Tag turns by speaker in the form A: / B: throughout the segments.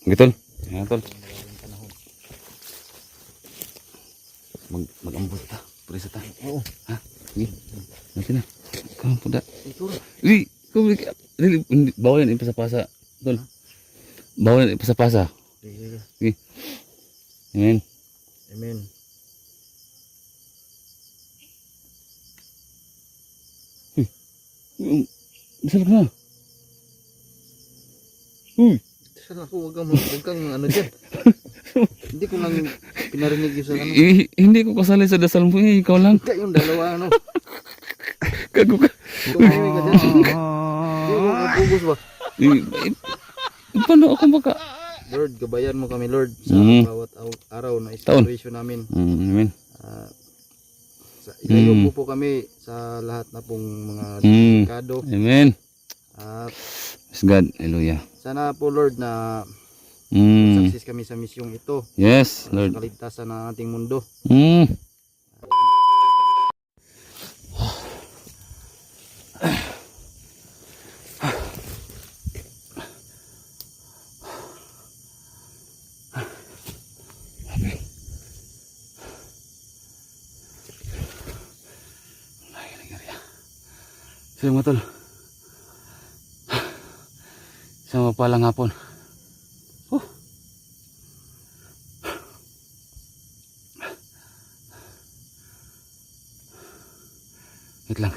A: Gitu. Ya, tol. Mag-ambot ta. Purisa ta.
B: Oo.
A: Ha? Sige. Nanti na. Kamu puda. Ih, bawal yan ipasa-pasa. Tol. Bawal yan ipasa-pasa.
B: Sige.
A: Sige. Amen.
B: Amen.
A: Bisa ka na. Uy.
B: Saan ako? Huwag kang ano dyan. Hindi ko lang pinarinig yung sa ano.
A: Hindi ko kasali sa dasal mo eh. Ikaw lang.
B: Hindi yung dalawa ano.
A: Kago ka.
B: Tumahimik ka dyan. Hindi ko kapugos ba?
A: Paano ako baka?
B: Lord, gabayan mo kami Lord sa bawat araw na celebration namin.
A: Amen.
B: Ilayo po kami sa lahat na pong mga delikado.
A: Amen.
B: At
A: Praise God. Hallelujah.
B: sana po Lord na success kami sa misyong ito.
A: Yes,
B: Lord.
A: Lord.
B: Sa kaligtasan ng ating mundo.
A: Sige mga tol. Isang mapalang hapon. Wait lang.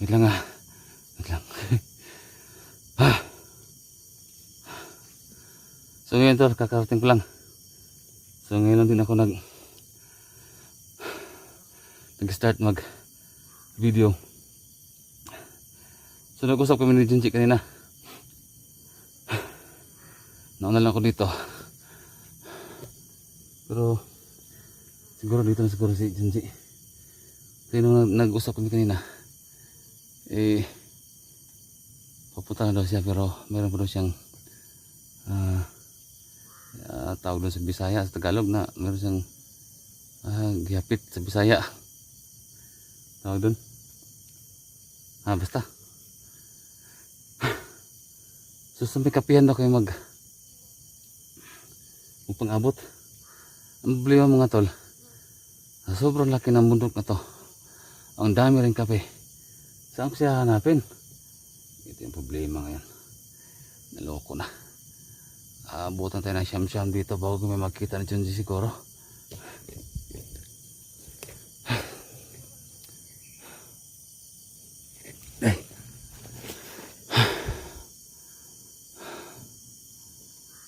A: Wait lang ah. Wait lang. So ngayon tol, kakarating ko lang. So ngayon lang din ako nag-start mag video. So nag-usap kami ni Junji kanina. Nauna lang ako dito. Pero siguro dito na siguro si Junji. Kasi nung nag-usap kami kanina, papunta na daw siya pero meron pa daw siyang tawag doon sa Bisaya, sa Tagalog na meron siyang gihapit sa Bisaya. Tawag doon. Basta. So sa may kapihan daw kayo magpang-abot. Ang problema mga tol, sobrang laki ng bundok na to. Ang dami rin kape. Saan ko siya hanapin? Ito yung problema ngayon. Naloko na. Abutan tayo ng siyam-siyam dito bago may makita ni Junji siguro.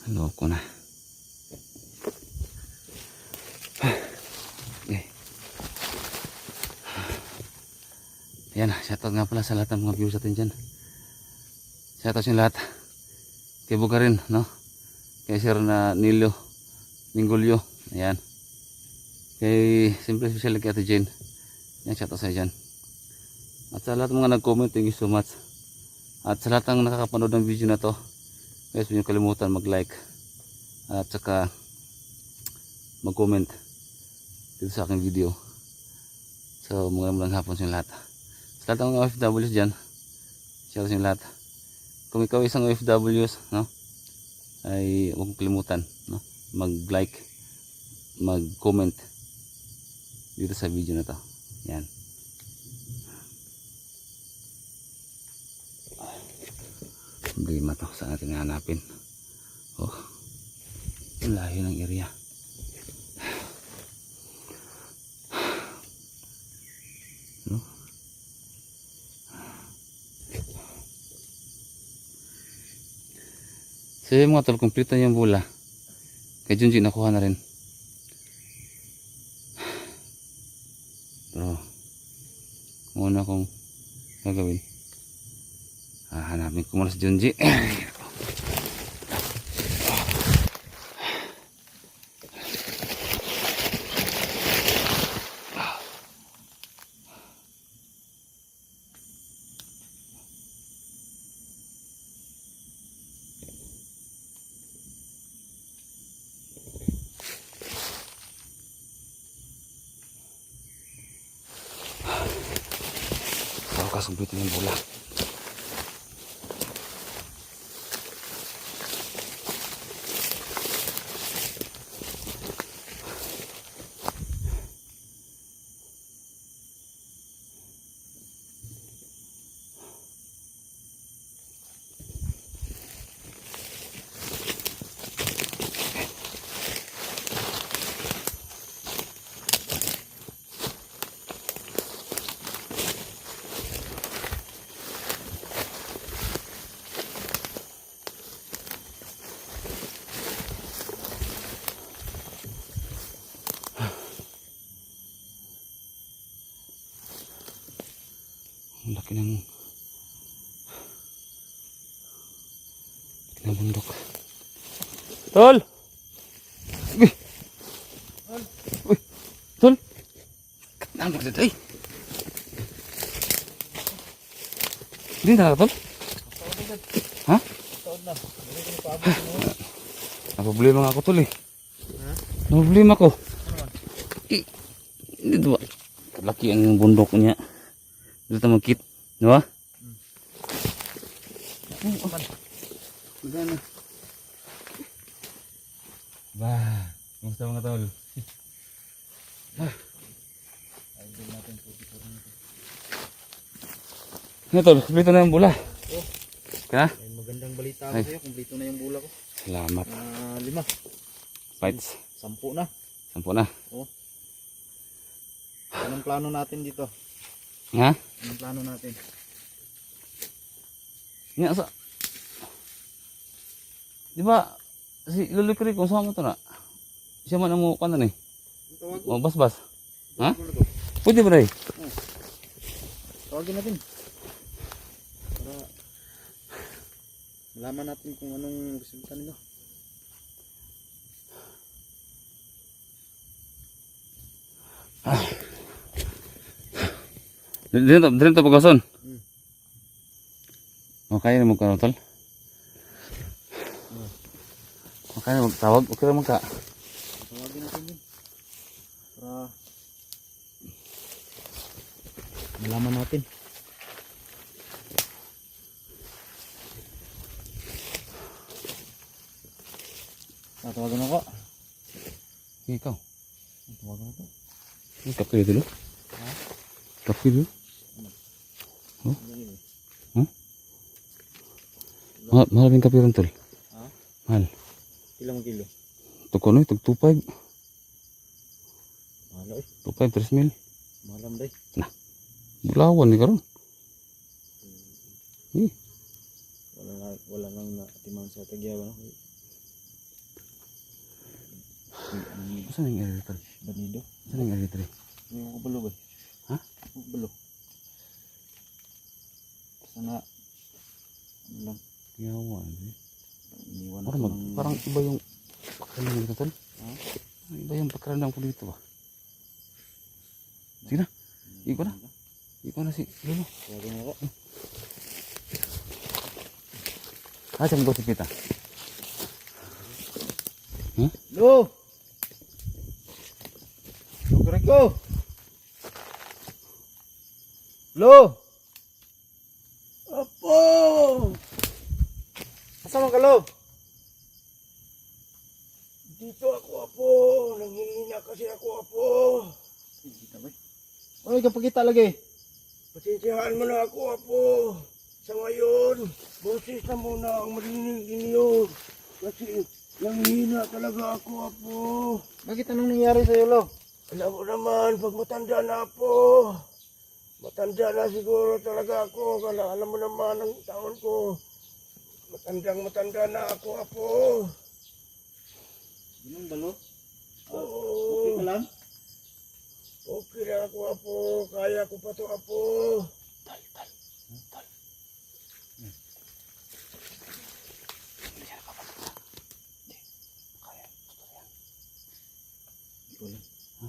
A: Naloko na. Ayan, shoutout nga pala sa lahat ng mga viewers natin dyan. Shoutout sa lahat. Kay Bugarin, no? Kay Sir na Nilo Mingulyo. Ayan. Kay simple special kay Ate Jane. Ayan, shoutout sa dyan. At sa lahat ng mga nag-comment, thank you so much. At sa lahat ng nakakapanood ng video na to, guys, huwag niyo kalimutan mag-like. At saka mag-comment dito sa aking video. So, magandang hapon sa lahat. Sa lahat ng OFWs dyan, shoutout sa lahat. Kung ikaw isang OFWs, no, ay huwag mong kalimutan, no, mag-like, mag-comment dito sa video na to. Yan. Problema to, saan natin hanapin? Oh, ang layo ng area. No? So yung mga tol, kumplito yung bula. Kay Junji nakuha na rin. Pero muna akong gagawin, hanapin ko muna si Junji. Kasubit yung bola. laki ng bundok. Tol! Uy! Uy! Tol! Katnambak dito eh! Hindi na tol? Ha? Naproblema nga ako tol eh. Naproblema ko. Dito ba? Laki ang bundok niya. Dito tayo magkit. Di ba? Magana. Bah, kumusta mga tol? Ano tol, kumpleto na yung bula. Kaya?
B: May magandang balita ako
A: Ay.
B: sa'yo. Kumpleto na yung bula ko.
A: Salamat.
B: 5.
A: Fights.
B: 10 na.
A: 10 na.
B: Anong plano natin dito?
A: Ha?
B: Anong plano natin?
A: Nga sa... Di ba, si Lolo Kiri, kung saan mo ito na? Siya man ang mukha na ni.
B: Tawag
A: O, bas-bas. Ha?
B: mo na to.
A: Pwede ba rin?
B: Tawagin natin. Para malaman natin kung anong resulta nila.
A: Dito pagason.
B: Hmm.
A: Okay na magkaroon tol. Okay na magtawag. Okay na magka.
B: Tawagin natin din. Para malaman natin. Tawagan ako.
A: Ikaw.
B: Tawagan ako.
A: Kape dulu.
B: Ha?
A: Kape dulu. Mahal yung kape rin tol.
B: Ha?
A: Mahal.
B: Ilang kilo?
A: Tuko no, tug 2.5.
B: Mahal eh.
A: 2.5, 3 mil.
B: Mahalam day.
A: Bulawan ni karon.
B: Wala nang natimang sa tagyawa.
A: Saan yung area tol?
B: Banido.
A: Saan yung area tol?
B: Yung kubalo ba?
A: Ha?
B: Kubalo. Sana ano lang.
A: Yawa.
B: Iniwan
A: Parang,
B: ako ng...
A: parang iba yung pagkaramdam dito tol.
B: Ha?
A: Iba yung pagkaramdam ko dito ah. Sige na. Iko na. Iko na si Lolo.
B: Tawagan ako.
A: Saan mo si Pita?
B: Lo! Lo, ko! Lo! Apo! Asa ka, Lo?
C: Dito ako, Apo. Nanghihina kasi ako, Apo.
B: Kita ba? Ano kapagkita lagi?
C: Pasensyahan mo na ako, Apo. Sa ngayon, boses na muna ang marinig ninyo. Kasi nanghihina talaga ako, Apo.
B: Bakit anong nangyari sa'yo, Lo?
C: Alam mo naman, pag matanda na ako, matanda na siguro talaga ako. Alam mo naman ang taon ko. Matanda na ako, Apo.
B: Ganun ba, Lo?
C: Oo.
B: Okay ka lang?
C: Okay na ako, Apo. Kaya ko pa to, Apo.
B: Ikaw lang. Ha?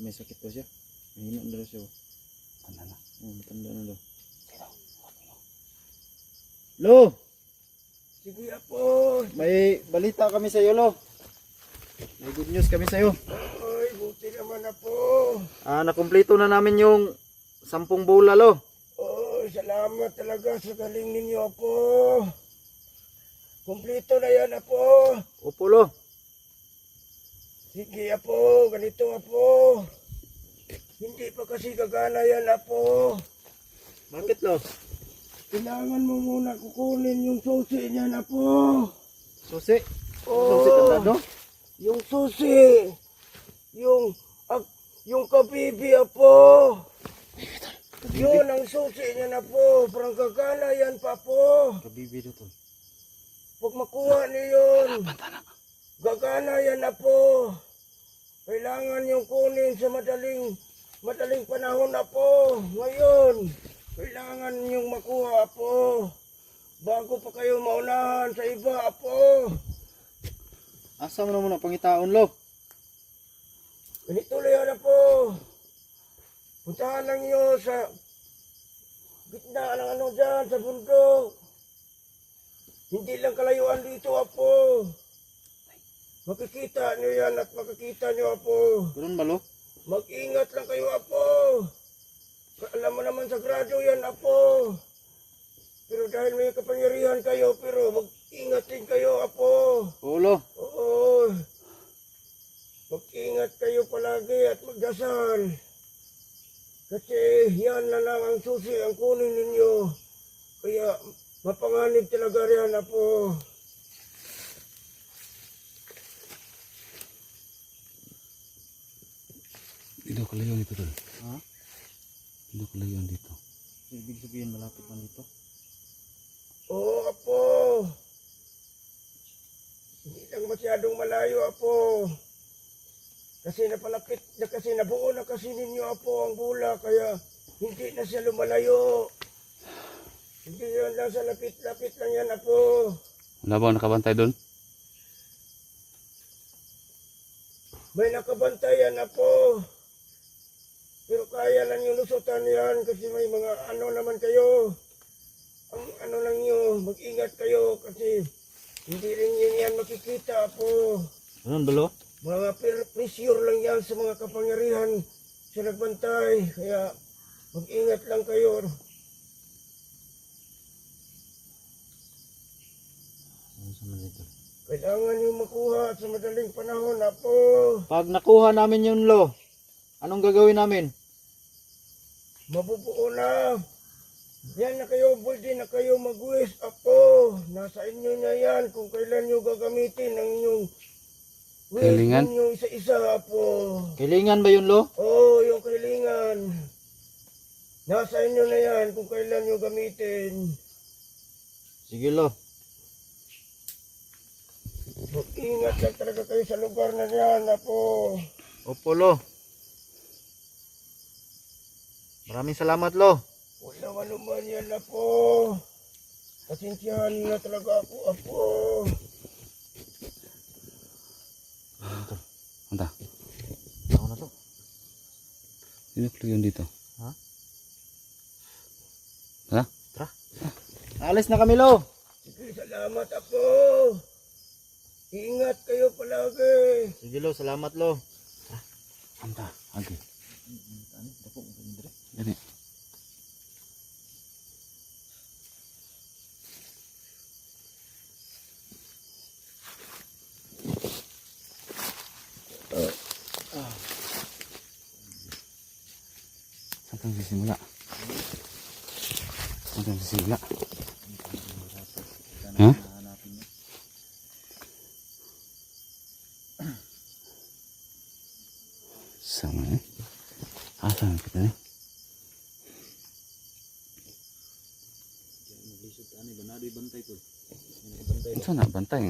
B: May sakit ba siya? Mahina na daw siya.
A: Tanda na.
B: Matanda na daw. Lo!
C: Sige, Apo.
B: May balita kami sa'yo, Lo. May good news kami sa'yo.
C: Ay, buti naman, Apo.
B: Nakumpleto na namin yung 10 bola, Lo.
C: Oh, salamat talaga sa galing ninyo, Apo. Kumpleto na yan, Apo.
B: Opo, Lo.
C: Sige, Apo. Ganito, Apo. Hindi pa kasi gagana yan, Apo.
B: Bakit, Lo?
C: Kailangan mo muna kukunin yung susi niyan, Apo.
B: Susi?
C: Oh.
B: Susi kandado?
C: Yung susi. Yung kabibi, Apo. Yun ang susi niyan, Apo. Parang gagana yan, Papo.
B: Kabibi do to.
C: Pag makuha niyo yun, gagana yan na po. Kailangan yung kunin sa madaling panahon na po. Ngayon, Kailangan niyong makuha, Apo. Bago pa kayo maunahan sa iba, Apo.
B: Asa mo na muna pangitaon lo?
C: Ganito lang yan, Apo. Puntahan lang niyo sa gitna ng ano dyan, sa bundok. Hindi lang kalayuan dito, Apo. Makikita niyo yan at makikita niyo, Apo.
B: Ganun ba lo?
C: Mag-ingat lang kayo, Apo. Alam mo naman sagrado yan, Apo. Pero dahil may kapangyarihan kayo, pero mag-ingat din kayo, Apo.
B: Oo lo.
C: Oo. Mag-ingat kayo palagi at magdasal. Kasi yan na lang ang susi ang kunin ninyo. Kaya mapanganib talaga riyan, Apo.
A: Hindi daw kalayuan dito, tol.
B: Ha?
A: Hindi daw kalayuan dito.
B: Ibig sabihin malapit lang dito.
C: Oo, Apo. Hindi lang masyadong malayo, Apo. Kasi napalapit na kasi nabuo na kasi ninyo, Apo, ang bula. Kaya hindi na siya lumalayo. Hindi yan lang sa lapit-lapit lang yan, Apo.
A: Wala ba nakabantay doon?
C: May nakabantayan, Apo. Pero kaya lang yung lusutan yan kasi may mga ano naman kayo. Ang ano lang nyo, mag-ingat kayo kasi hindi rin yun yan makikita, Apo.
B: Ganun ba lo?
C: Mga pressure lang yan sa mga kapangyarihan sa nagbantay. Kaya mag-ingat lang kayo.
B: Ano sa man dito?
C: Kailangan nyo makuha sa madaling panahon, Apo.
B: Pag nakuha namin yun lo, anong gagawin namin?
C: Mabubuo na. Yan na kayo, buldi na kayo mag-wish, Apo. Nasa inyo na yan kung kailan nyo gagamitin ang inyong wish
A: Kailingan?
C: ninyo isa-isa, Apo.
B: Kailingan ba yun lo?
C: Oo, yung kailingan. Nasa inyo na yan kung kailan nyo gamitin.
B: Sige lo.
C: Mag-ingat lang talaga kayo sa lugar na yan, Apo.
B: Opo lo. Maraming salamat lo.
C: Wala naman yan, Apo. Pasensyahan na talaga ako, Apo.
A: Anta,
B: Ako na to.
A: hindi daw kalayuan dito.
B: Ha?
A: Ha?
B: Tara. Alis na kami lo.
C: Sige, salamat, Apo. Ingat kayo palagi.
B: Sige lo, salamat lo.
A: Anta, agi. Gani. Saan tayo sisimula? Saan tayo sisimula? Ha? Sama eh. Asan kita eh? Saan na bantay?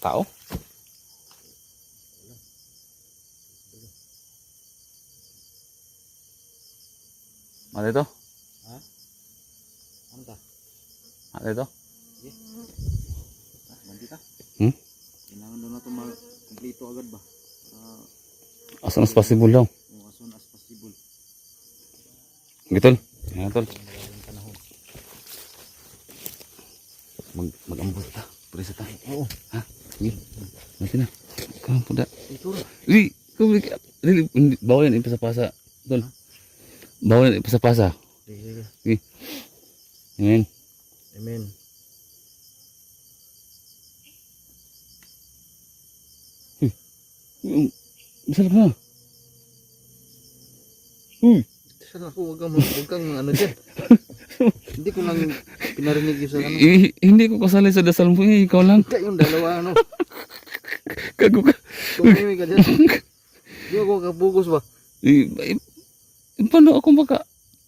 A: Tao? Mali ito?
B: Ha? Ano ta?
A: Mali ito?
B: Banti ta?
A: Hmm?
B: Kailangan doon na ito mag-complete agad ba? Para
A: As soon as possible daw.
B: as soon as possible.
A: Gitu. Ya, tol.
B: Maraming panahon.
A: Mag-ambot ta. Presa ta.
B: Oo.
A: Ha? Sige. Nanti na. Kamu pada.
B: Ito ra.
A: Ri, kamu bawa yan ipasa-pasa. Tol. Bawa yan ipasa-pasa.
B: Sige.
A: Sige. Amen.
B: Amen.
A: Misal ka na.
B: Sana ako, wag kang ano dyan. Hindi ko lang pinarinig yung sa ano.
A: Hindi ko kasali sa dasal mo eh. Ikaw lang.
B: Kaya yung dalawa ano.
A: Kago ka.
B: Tumimi ka dyan. Di ako kabugos ba?
A: Paano ako baka?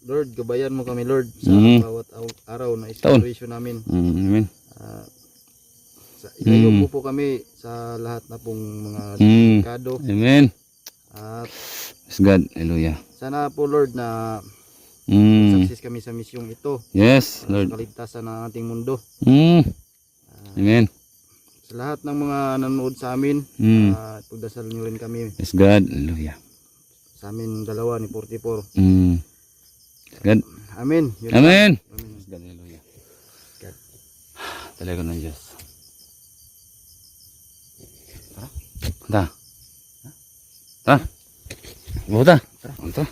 B: Lord, gabayan mo kami Lord sa bawat araw na exploration namin.
A: Amen.
B: Ilayo po kami sa lahat na pong mga delikado.
A: Amen.
B: At
A: Yes God. Hallelujah.
B: sana po Lord na Success kami sa misyong ito.
A: Yes,
B: Para
A: Lord.
B: sa kaligtasan ng ating mundo.
A: Amen.
B: Sa lahat ng mga nanonood sa amin, pagdasal nyo rin kami.
A: Yes, God. Hallelujah.
B: Sa amin dalawa ni 44.
A: God.
B: Amen. Yun
A: Amen.
B: lang. Amen.
A: Yes, God. Hallelujah.
B: God.
A: Talaga ng Diyos. Tara. Tara. Tara. Tara. Tara.